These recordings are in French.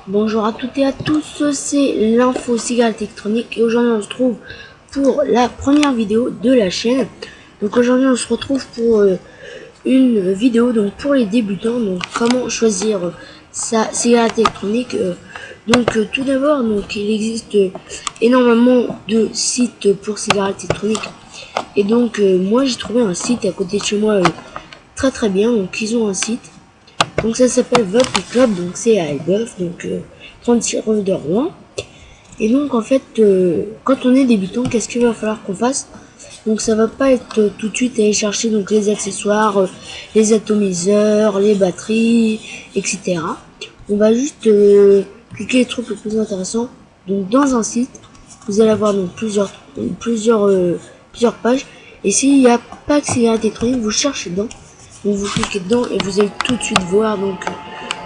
Bonjour à toutes et à tous, c'est l'info cigarette électronique et aujourd'hui on se trouve pour la première vidéo de la chaîne. Donc aujourd'hui on se retrouve pour une vidéo donc pour les débutants, donc comment choisir sa cigarette électronique. Tout d'abord, donc il existe énormément de sites pour cigarettes électroniques et donc moi j'ai trouvé un site à côté de chez moi très bien. Donc ils ont un site. Donc ça s'appelle Vapi Club, donc c'est à Elbeuf, donc 36 rue de Rouen. Et donc en fait, quand on est débutant, qu'est-ce qu'il va falloir qu'on fasse? Donc ça va pas être tout de suite aller chercher donc les accessoires, les atomiseurs, les batteries, etc. On va juste cliquer les trucs les plus intéressants. Donc dans un site, vous allez avoir donc plusieurs pages. Et s'il n'y a pas de cigarette électronique, vous cherchez dedans. Donc vous cliquez dedans et vous allez tout de suite voir donc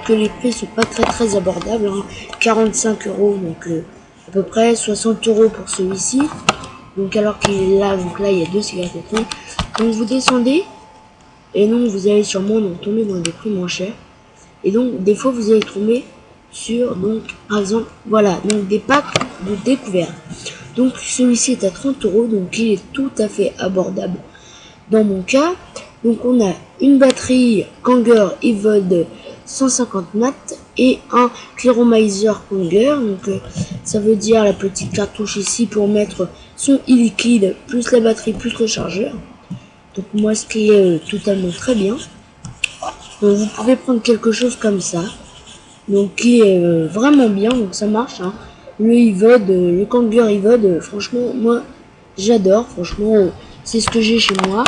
que les prix sont pas très abordables, hein. 45 euros, donc à peu près 60 euros pour celui-ci. Donc alors qu'il est là, donc là il y a deux cigarettes électroniques. Donc vous descendez et donc vous allez sûrement donc tomber dans des prix moins chers. Et donc des fois vous allez tomber sur donc par exemple voilà donc des packs de découverte. Donc celui-ci est à 30 euros, donc il est tout à fait abordable dans mon cas. Donc on a une batterie Kanger Evode 150 watts et un Clearomizer Kanger. Donc ça veut dire la petite cartouche ici pour mettre son e-liquide plus la batterie plus le chargeur. Donc moi ce qui est totalement très bien. Donc vous pouvez prendre quelque chose comme ça. Donc qui est vraiment bien, donc ça marche, hein. Le Evode, le Kanger Evode, franchement moi j'adore, franchement c'est ce que j'ai chez moi.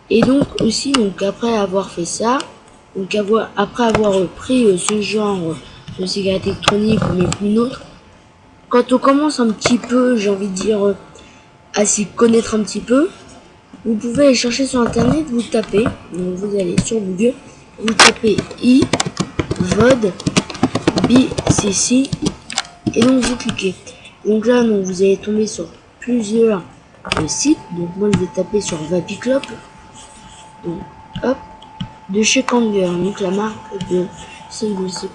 Et donc aussi, donc après avoir fait ça, donc après avoir pris ce genre de cigarette électronique ou même une autre, quand on commence un petit peu, j'ai envie de dire, à s'y connaître un petit peu, vous pouvez aller chercher sur internet, vous tapez, donc vous allez sur Google, vous tapez iVod BCC et donc vous cliquez. Donc là, donc, vous allez tomber sur plusieurs sites. Donc moi je vais taper sur Vapi Club. Donc, hop, de chez Kanger, donc la marque de chez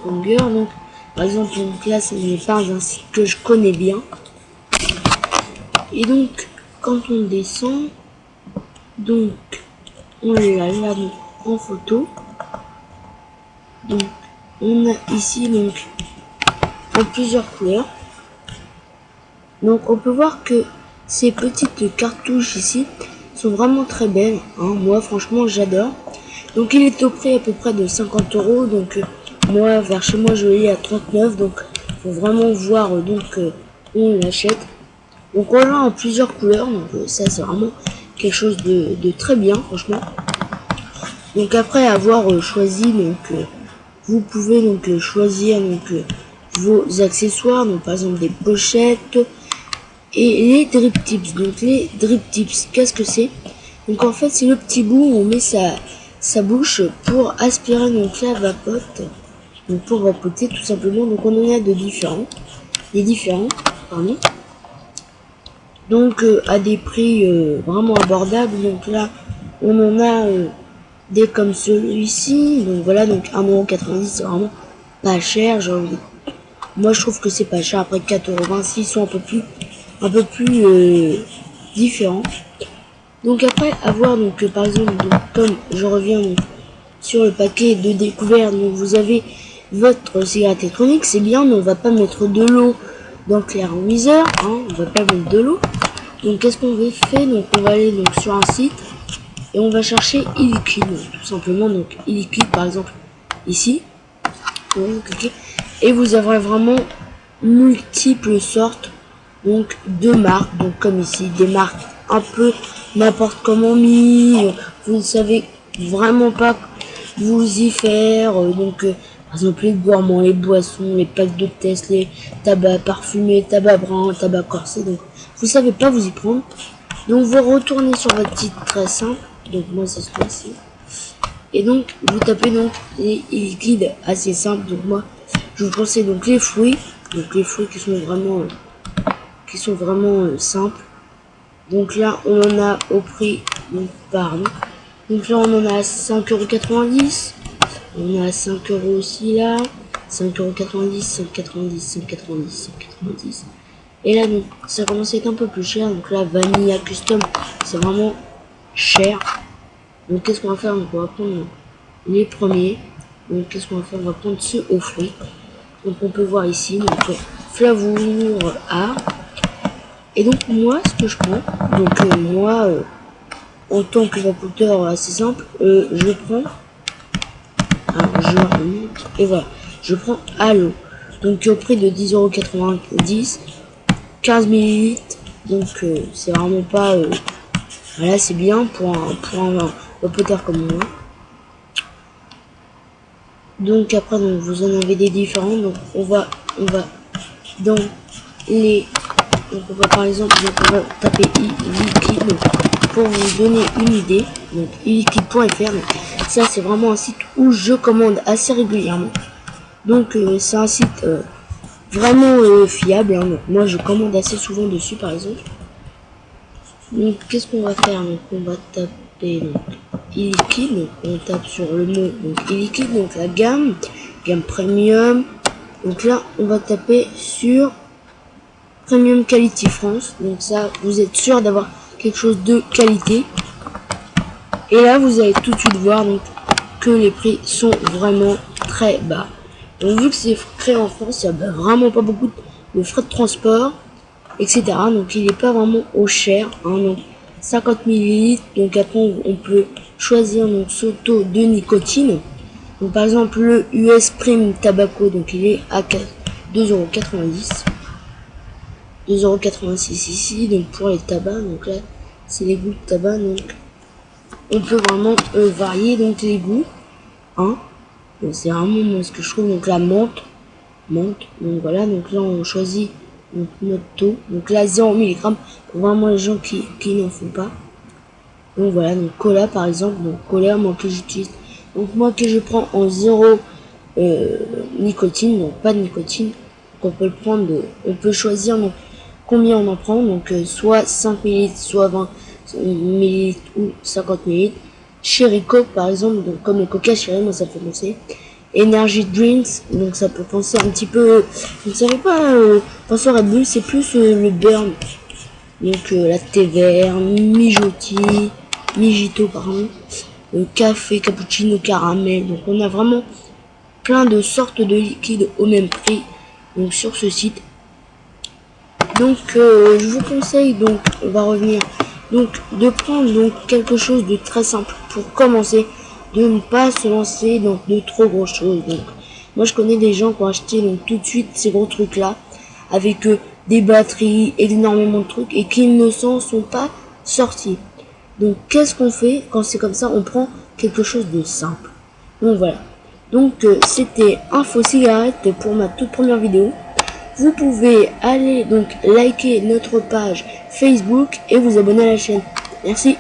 Kanger. Donc par exemple, donc là ce n'est pas un site que je connais bien. Et donc quand on descend, donc on l'a là donc, en photo. Donc on a ici donc en plusieurs couleurs. Donc on peut voir que ces petites cartouches ici sont vraiment très belles, hein. Moi franchement j'adore. Donc il est au prix à peu près de 50 euros. Donc moi vers chez moi je l'ai à 39. Donc faut vraiment voir donc où on l'achète. Donc on l'a en plusieurs couleurs. Donc ça c'est vraiment quelque chose de très bien franchement. Donc après avoir choisi donc vous pouvez donc choisir donc vos accessoires. Donc par exemple des pochettes et les drip tips. Donc les drip tips, qu'est-ce que c'est? Donc en fait c'est le petit bout où on met sa bouche pour aspirer donc la vapote, donc pour vapoter tout simplement. Donc on en a de différents, pardon. Donc à des prix vraiment abordables. Donc là on en a des comme celui-ci. Donc voilà, donc 1,90 €, c'est vraiment pas cher. Genre, moi je trouve que c'est pas cher. Après 4,26 €, ils sont un peu plus différents. Donc après avoir donc par exemple donc, comme je reviens donc, sur le paquet de découverte, donc vous avez votre cigarette électronique, c'est bien, mais on va pas mettre de l'eau dans le Clearomizer, hein, on va pas mettre de l'eau. Donc qu'est-ce qu'on va faire? Donc on va aller donc sur un site et on va chercher e-liquide, tout simplement. Donc e-liquide par exemple ici, vous cliquez et vous aurez vraiment multiples sortes donc de marques, donc comme ici des marques un peu n'importe comment mis, vous ne savez vraiment pas vous y faire. Donc par exemple les gourmands, les boissons, les packs de test, les tabacs parfumés, tabac brun, tabac corsé. Donc vous savez pas vous y prendre. Donc vous retournez sur votre site très simple. Donc moi c'est celui-ci. Et donc vous tapez donc les liquides assez simples. Donc moi je vous conseille donc les fruits. Donc les fruits qui sont vraiment simples. Donc là on en a au prix donc pardon. Donc là on en a à 5,90 €. On a à 5 € aussi là. 5,90€, 5,90€, 5,90€, 5,90€. Et là, donc, ça commence à être un peu plus cher. Donc là, Vanilla Custom, c'est vraiment cher. Donc qu'est-ce qu'on va faire? Donc on va prendre les premiers. Donc qu'est-ce qu'on va faire? On va prendre ceux aux fruits. Donc on peut voir ici, donc Flavour A. Et donc moi, ce que je prends, donc moi, en tant que vapoteur assez simple, je prends un jeu et voilà, je prends Halo. Donc au prix de 10,90€, 15 ml. Donc c'est vraiment pas voilà, c'est bien pour un vapoteur comme moi. Donc après, donc, vous en avez des différents. Donc on va dans les, donc on va par exemple, donc on va taper e-liquide pour vous donner une idée. Donc e-liquide.fr, ça c'est vraiment un site où je commande assez régulièrement. Donc c'est un site vraiment fiable, hein. Donc, moi je commande assez souvent dessus par exemple. Donc qu'est-ce qu'on va faire? Donc on va taper donc e-liquide, donc on tape sur le mot donc e-liquide, donc la gamme premium. Donc là on va taper sur Premium Quality France. Donc ça, vous êtes sûr d'avoir quelque chose de qualité. Et là vous allez tout de suite voir donc que les prix sont vraiment très bas. Donc vu que c'est créé en France, il n'y a vraiment pas beaucoup de frais de transport, etc. Donc il n'est pas vraiment au cher, hein. Donc 50 ml. Donc après on peut choisir donc ce taux de nicotine. Donc par exemple le US Prime Tobacco, donc il est à 2,90€, 2,86€ ici. Donc pour les tabacs, donc là c'est les goûts de tabac. Donc on peut vraiment varier donc les goûts, hein. Donc c'est vraiment ce que je trouve. Donc la menthe. Donc voilà, donc là on choisit donc notre taux. Donc là 0 mg pour vraiment les gens qui n'en font pas. Donc voilà, donc cola par exemple, donc cola moi que j'utilise, donc moi que je prends en 0 nicotine, donc pas de nicotine. Donc on peut le prendre, on peut choisir donc combien on en prend, donc soit 5 ml, soit 20 ml ou 50 ml. Cherry Coke par exemple, donc comme le Coca Cherry, moi ça fait penser. Energy Drinks, donc ça peut penser un petit peu, vous ne savez pas, penser au Red Bull, c'est plus le burn. Donc la thé vert, Mijito pardon, café, cappuccino, caramel. Donc on a vraiment plein de sortes de liquides au même prix donc sur ce site. Donc je vous conseille, donc on va revenir, donc de prendre donc quelque chose de très simple pour commencer, de ne pas se lancer dans de trop grosses choses. Donc moi je connais des gens qui ont acheté donc tout de suite ces gros trucs là avec des batteries et énormément de trucs et qui ne s'en sont pas sortis. Donc qu'est-ce qu'on fait quand c'est comme ça? On prend quelque chose de simple. Donc voilà. Donc c'était Info Cigarette pour ma toute première vidéo. Vous pouvez aller donc liker notre page Facebook et vous abonner à la chaîne. Merci.